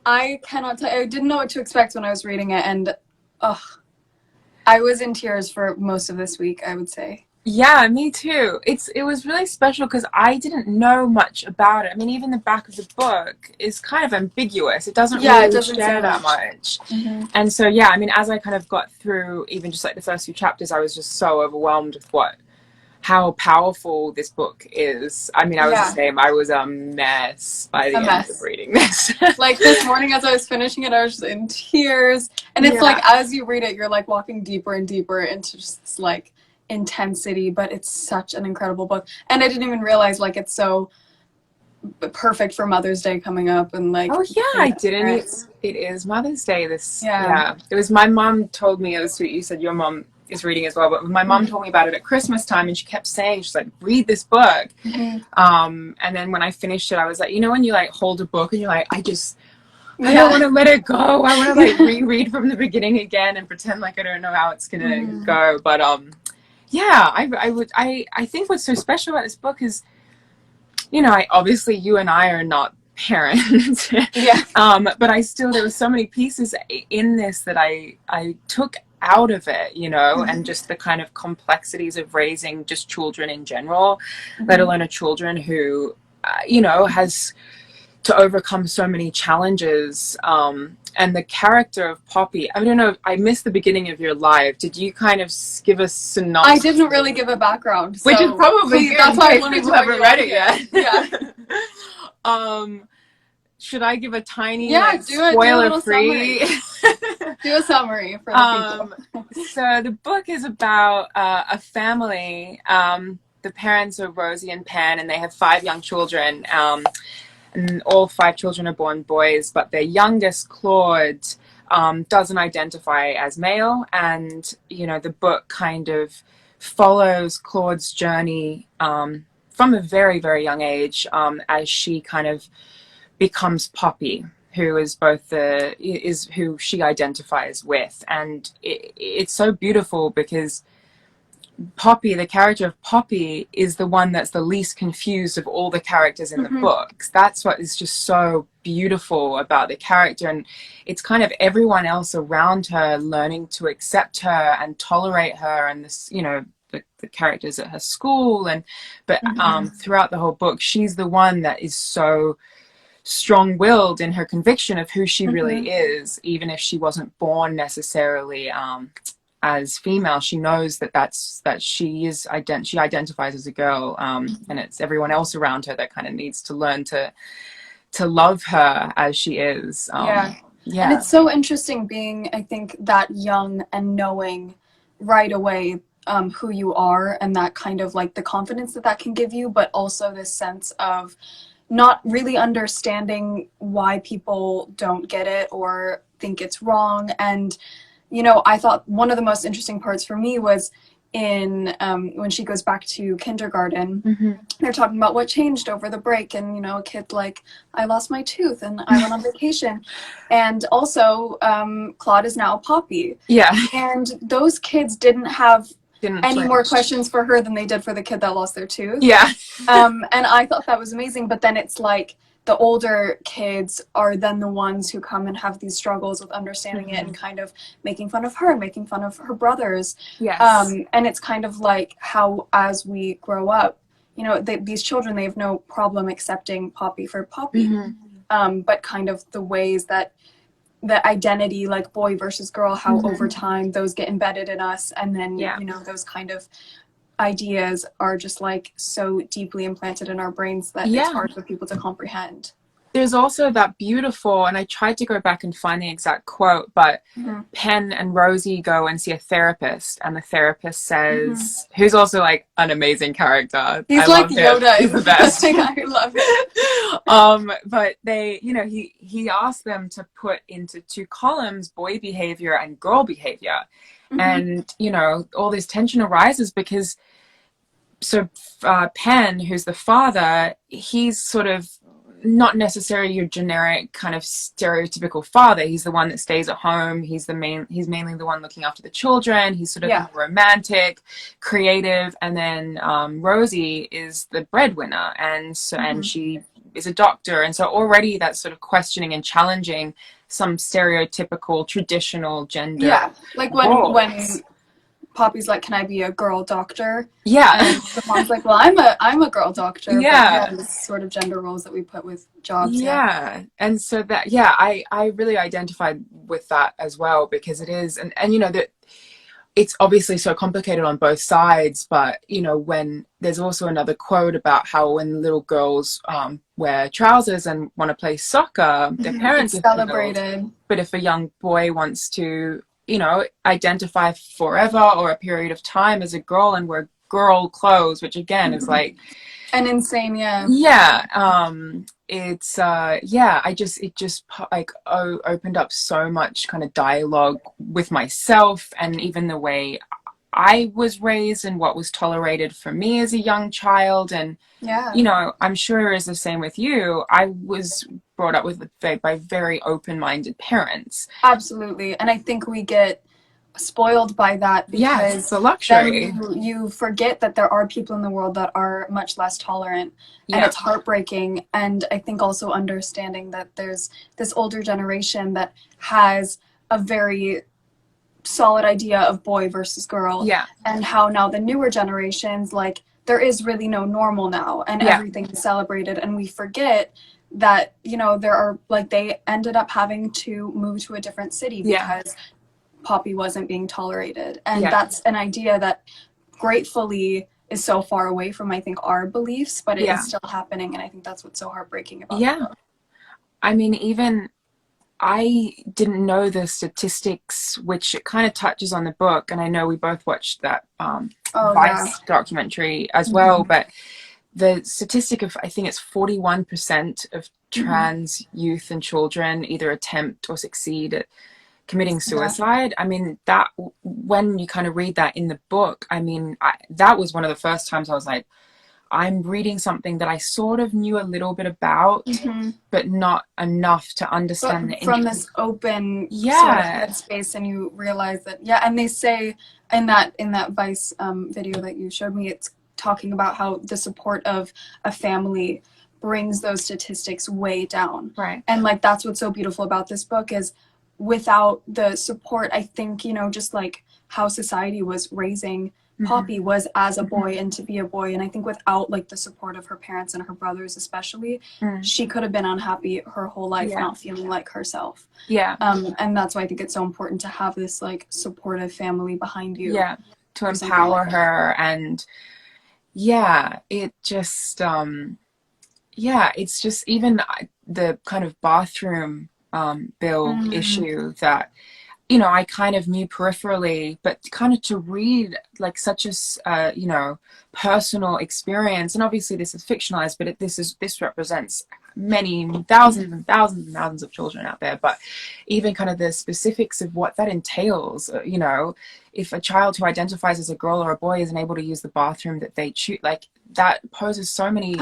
I cannot tell. I didn't know what to expect when I was reading it, and I was in tears for most of this week, I would say. Yeah, me too. It was really special because I didn't know much about it. I mean, even the back of the book is kind of ambiguous. It doesn't Yeah, it really doesn't say share that much. much. Mm-hmm. And so, yeah, I mean, as I kind of got through even just like the first few chapters, I was just so overwhelmed with how powerful this book is. I mean, I was the Yeah, same. I was a mess by a the end of mess. reading this. Like this morning as I was finishing it, I was just in tears. And it's like Yeah. as you read it, you're like walking deeper and deeper into just this like intensity, but it's such an incredible book. And I didn't even realize like it's so perfect for Mother's Day coming up and like Oh yeah, being I a didn't. parent. It is Mother's Day. This, Yeah. yeah. It was my mom told me. It was sweet. You said your mom is reading as well, but my mom told me about it at Christmas time, and she kept saying, she's like, read this book. Mm-hmm. And then when I finished it, I was like, you know, when you like hold a book and you're like, I Yeah. don't want to let it go. I want to like reread from the beginning again and pretend like I don't know how it's gonna go. But yeah, I think what's so special about this book is, you know, obviously you and I are not parents. Yeah. But there were so many pieces in this that I took out of it, you know, and just the kind of complexities of raising just children in general, let alone a children who, you know, has to overcome so many challenges. And the character of Poppy, I don't know, I missed the beginning of your live. Did you kind of give a synopsis? I didn't really give a background, which is probably good. That's why I wanted people to haven't read it yet. Yeah. Should I give a tiny spoiler free? Do a summary for the people. So the book is about a family. The parents are Rosie and Penn, and they have 5 young children. And all 5 children are born boys, but their youngest, Claude, doesn't identify as male. And, you know, the book kind of follows Claude's journey from a very, very young age as she kind of becomes Poppy, who is who she identifies with. And it's so beautiful because Poppy, the character of Poppy, is the one that's the least confused of all the characters in the books. That's what is just so beautiful about the character. And it's kind of everyone else around her learning to accept her and tolerate her, and this, you know, the characters at her school. But throughout the whole book, she's the one that is so strong-willed in her conviction of who she really is, even if she wasn't born necessarily as female. She knows that she identifies as a girl, and it's everyone else around her that kind of needs to learn to love her as she is. And it's so interesting being, I think, that young and knowing right away who you are, and that kind of like the confidence that can give you, but also this sense of not really understanding why people don't get it or think it's wrong. And you know, I thought one of the most interesting parts for me was in when she goes back to kindergarten. They're talking about what changed over the break, and you know, a kid like, I lost my tooth and I went on vacation. And also Claude is now a Poppy. And those kids didn't have any more questions for her than they did for the kid that lost their tooth. And I thought that was amazing. But then it's like the older kids are then the ones who come and have these struggles with understanding it and kind of making fun of her and making fun of her brothers. And it's kind of like how, as we grow up, you know, these children, they have no problem accepting Poppy for Poppy. But kind of the ways that the identity, like boy versus girl, how over time those get embedded in us, and then you know, those kind of ideas are just like so deeply implanted in our brains that it's hard for people to comprehend. There's also that beautiful, and I tried to go back and find the exact quote, but Penn and Rosie go and see a therapist, and the therapist says, who's also like an amazing character. He's like Yoda. He's the best. I love it. But they, you know, he asked them to put into 2 columns boy behavior and girl behavior. And, you know, all this tension arises because Penn, who's the father, he's sort of not necessarily your generic kind of stereotypical father. He's the one that stays at home. He's mainly the one looking after the children. He's sort of romantic, creative, and then Rosie is the breadwinner, and she is a doctor. And so already that's sort of questioning and challenging some stereotypical traditional gender like roles. when Poppy's like, can I be a girl doctor? Yeah. And the mom's like, well, I'm a girl doctor. Yeah. But this sort of gender roles that we put with jobs. Yeah. And so that, yeah, I really identified with that as well, because it is, and you know, that it's obviously so complicated on both sides, but you know, when there's also another quote about how when little girls wear trousers and want to play soccer, their parents It's are celebrated. thrilled. But if a young boy wants to, you know, identify forever or a period of time as a girl and wear girl clothes, which again is like, and insane, yeah. It's it just like opened up so much kind of dialogue with myself, and even the way I was raised and what was tolerated for me as a young child. And you know, I'm sure it's the same with you. I was brought up with by very open-minded parents. Absolutely. And I think we get spoiled by that because it's a luxury. then you forget that there are people in the world that are much less tolerant, and it's heartbreaking. And I think also understanding that there's this older generation that has a very solid idea of boy versus girl, and how now the newer generations, like, there is really no normal now, and everything is celebrated, and we forget that, you know, there are, like, they ended up having to move to a different city because Poppy wasn't being tolerated. And that's an idea that gratefully is so far away from, I think, our beliefs, but it is still happening. And I think that's what's so heartbreaking about it. I mean, even I didn't know the statistics, which it kind of touches on the book. And I know we both watched that Vice documentary as well, but the statistic of, I think it's 41% of trans youth and children either attempt or succeed at committing suicide. I mean, that when you kind of read that in the book, I mean, that was one of the first times I was like, I'm reading something that I sort of knew a little bit about, but not enough to understand the from this open sort of headspace. And you realize that, and they say in that Vice video that you showed me, it's talking about how the support of a family brings those statistics way down. Right. And like, that's what's so beautiful about this book is, without the support, I think, you know, just like how society was raising Poppy was as a boy and to be a boy. And I think without like the support of her parents and her brothers especially, she could have been unhappy her whole life, not feeling like herself. And that's why I think it's so important to have this like supportive family behind you. To empower her. And it just it's just even the kind of bathroom bill issue that, you know, I kind of knew peripherally, but kind of to read like such a you know, personal experience, and obviously this is fictionalized, but this represents many thousands and thousands and thousands of children out there. But even kind of the specifics of what that entails, you know, if a child who identifies as a girl or a boy isn't able to use the bathroom that they choose, like that poses so many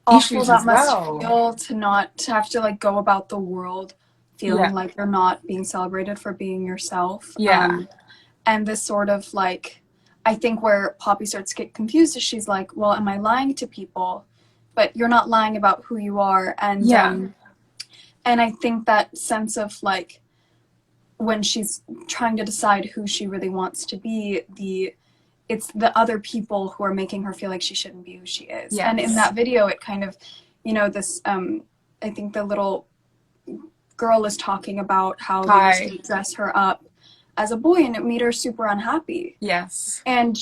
awful that must feel to have to like go about the world feeling like you're not being celebrated for being yourself. And this sort of like, I think where Poppy starts to get confused is she's like, well, am I lying to people? But you're not lying about who you are. And and I think that sense of like, when she's trying to decide who she really wants to be, it's the other people who are making her feel like she shouldn't be who she is. And in that video, it kind of, you know, this, I think the little girl is talking about how they used to dress her up as a boy and it made her super unhappy. And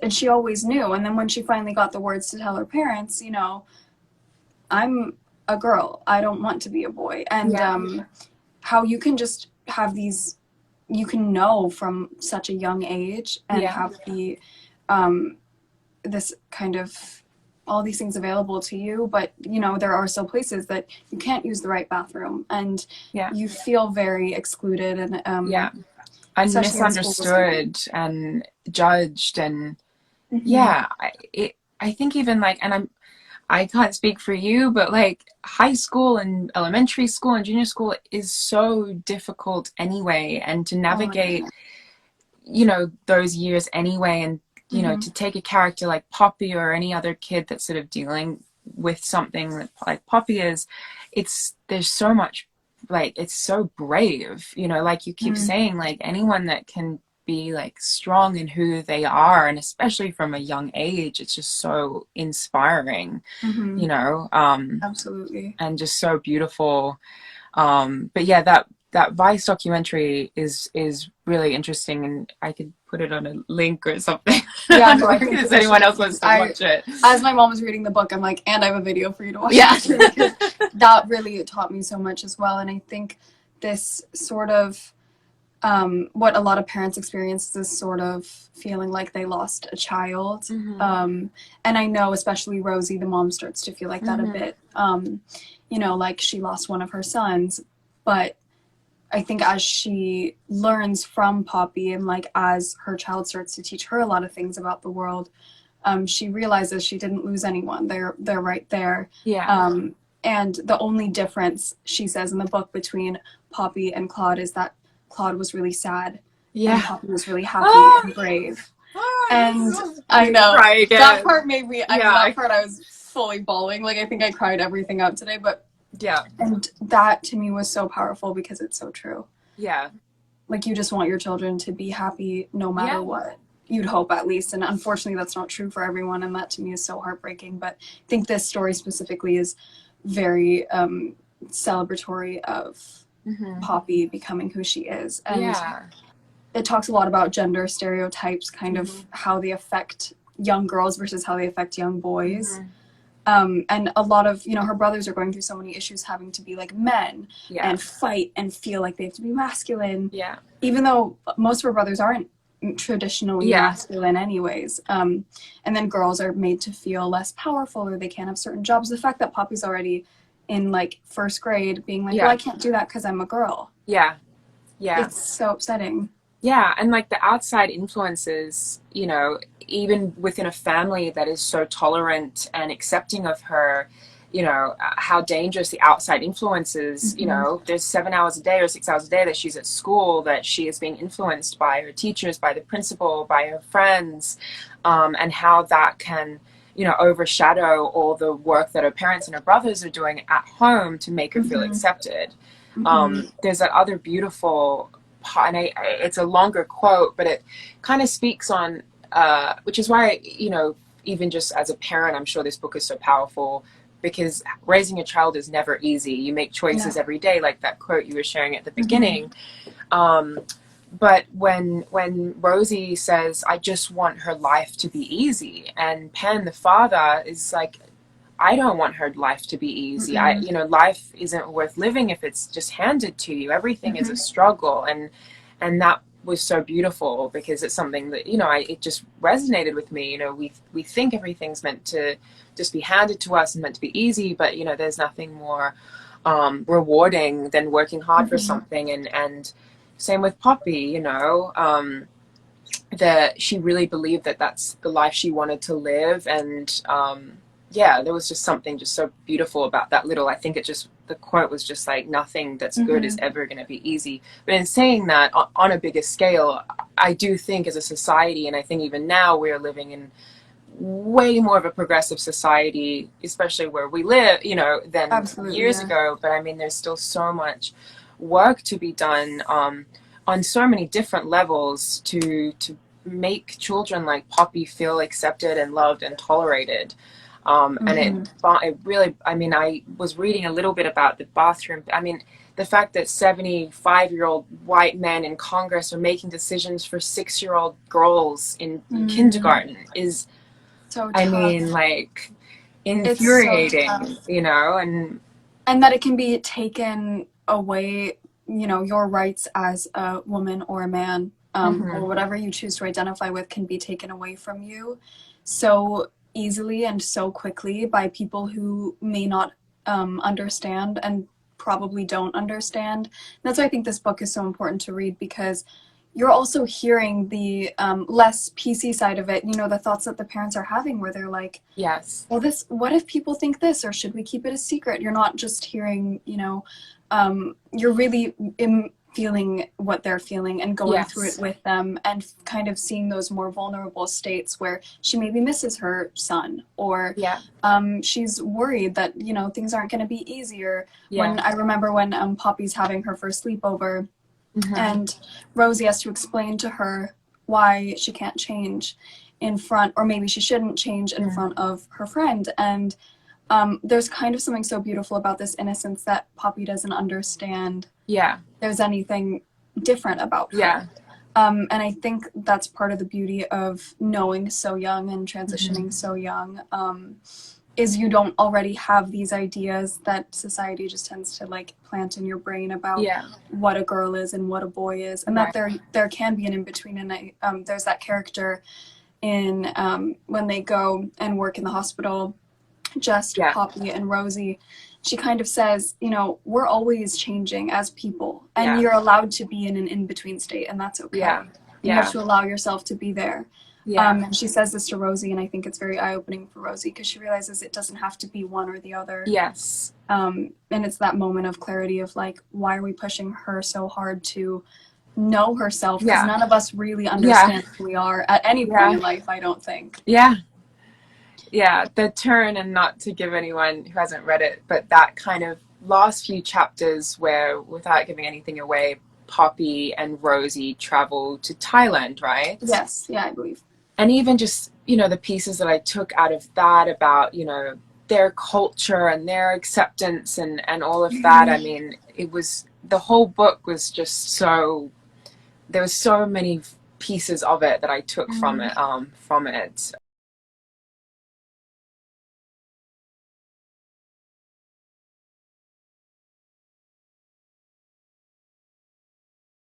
and she always knew. And then when she finally got the words to tell her parents, you know, I'm a girl, I don't want to be a boy. And how you can just have these, you can know from such a young age and have the this kind of all these things available to you, but you know, there are still places that you can't use the right bathroom and you feel very excluded and and misunderstood and judged. And I think even like, and I can't speak for you, but like high school and elementary school and junior school is so difficult anyway, and to navigate you know, those years anyway, and you know, to take a character like Poppy or any other kid that's sort of dealing with something like Poppy is, there's so much, like, it's so brave, you know, like you keep saying, like anyone that can be like strong in who they are, and especially from a young age, it's just so inspiring, you know, Absolutely. and just so beautiful. But yeah, that Vice documentary is really interesting, and I could put it on a link or something. Yeah, no, I think if anyone else wants to watch it. As my mom was reading the book, I'm like, and I have a video for you to watch. Yeah. Because that really taught me so much as well. And I think this sort of what a lot of parents experience is this sort of feeling like they lost a child. And I know especially Rosie, the mom, starts to feel like that a bit. You know, like she lost one of her sons, but I think as she learns from Poppy and like as her child starts to teach her a lot of things about the world, she realizes she didn't lose anyone. They're right there. Yeah. And the only difference, she says in the book, between Poppy and Claude is that Claude was really sad and Poppy was really happy and brave. And I know that part made me, I mean, that part I was fully bawling. Like, I think I cried everything out today, but yeah. And that to me was so powerful because it's so true. Yeah. Like, you just want your children to be happy no matter what. You'd hope, at least. And unfortunately, that's not true for everyone. And that to me is so heartbreaking. But I think this story specifically is very celebratory of Poppy becoming who she is. And it talks a lot about gender stereotypes, kind of how they affect young girls versus how they affect young boys. And a lot of, you know, her brothers are going through so many issues having to be like men and fight and feel like they have to be masculine. Yeah. Even though most of her brothers aren't traditionally masculine anyways. And then girls are made to feel less powerful or they can't have certain jobs. The fact that Poppy's already in like first grade being like, well, I can't do that because I'm a girl. Yeah. Yeah. It's so upsetting. Yeah. And like the outside influences, you know, even within a family that is so tolerant and accepting of her, you know, how dangerous the outside influences, you know, there's 7 hours a day or 6 hours a day that she's at school, that she is being influenced by her teachers, by the principal, by her friends, and how that can, you know, overshadow all the work that her parents and her brothers are doing at home to make her feel accepted. There's that other beautiful, and it's a longer quote, but it kind of speaks on, which is why, you know, even just as a parent, I'm sure this book is so powerful, because raising a child is never easy. You make choices every day, like that quote you were sharing at the beginning. But when Rosie says, I just want her life to be easy, and Penn, the father, is like, I don't want her life to be easy. You know, life isn't worth living if it's just handed to you. Everything is a struggle. And that was so beautiful, because it's something that, you know, it just resonated with me. You know, we think everything's meant to just be handed to us and meant to be easy, but, you know, there's nothing more rewarding than working hard for something. And same with Poppy, you know, that she really believed that that's the life she wanted to live. And there was just something just so beautiful about that little, I think the quote was just like, nothing that's good is ever going to be easy. But in saying that, on a bigger scale, I do think as a society, and I think even now we're living in way more of a progressive society, especially where we live, you know, than years ago. But I mean, there's still so much work to be done on so many different levels to make children like Poppy feel accepted and loved and tolerated. And it really, I mean, I was reading a little bit about the bathroom. I mean, the fact that 75-year-old white men in Congress are making decisions for 6-year-old girls in kindergarten is, so tough. I mean, like, infuriating, so you know, and that it can be taken away, you know, your rights as a woman or a man, or whatever you choose to identify with, can be taken away from you so easily and so quickly by people who may not understand and probably don't understand. That's why I think this book is so important to read, because you're also hearing the less PC side of it, you know, the thoughts that the parents are having where they're like, well, what if people think this, or should we keep it a secret? You're not just hearing, you know, you're really feeling what they're feeling and going through it Yes. with them, and kind of seeing those more vulnerable states where she maybe misses her son, or Yeah. she's worried that, you know, things aren't going to be easier. Yeah. When I remember when Poppy's having her first sleepover, Mm-hmm. and Rosie has to explain to her why she can't change in front, or maybe she shouldn't change in front of her friend. And there's kind of something so beautiful about this innocence that Poppy doesn't understand Yeah. there's anything different about Yeah. her. And I think that's part of the beauty of knowing so young and Mm-hmm. transitioning so young, is you don't already have these ideas that society just tends to like plant in your brain about Yeah. what a girl is and what a boy is, and that Right. there can be an in between. And there's that character in when they go and work in the hospital, just Yeah. Poppy and Rosie. She kind of says, you know, we're always changing as people, and Yeah. you're allowed to be in an in between state, and that's Yeah. okay. And you have Yeah. to allow yourself to be there. Yeah. And she says this to Rosie, and I think it's very eye opening for Rosie because she realizes it doesn't have to be one or the other. Yes. And it's that moment of clarity of like, why are we pushing her so hard to know herself? Because Yeah. none of us really Yeah. understand who we are at any point Yeah. in life, I don't think. Yeah. Yeah. The turn, and not to give anyone who hasn't read it, but that kind of last few chapters where, without giving anything away, Poppy and Rosie travel to Thailand, right? Yes, yeah, I believe. And even just, you know, the pieces that I took out of that about, you know, their culture and their acceptance and all of that. I mean, it was, the whole book was just so, there was so many pieces of it that I took from it.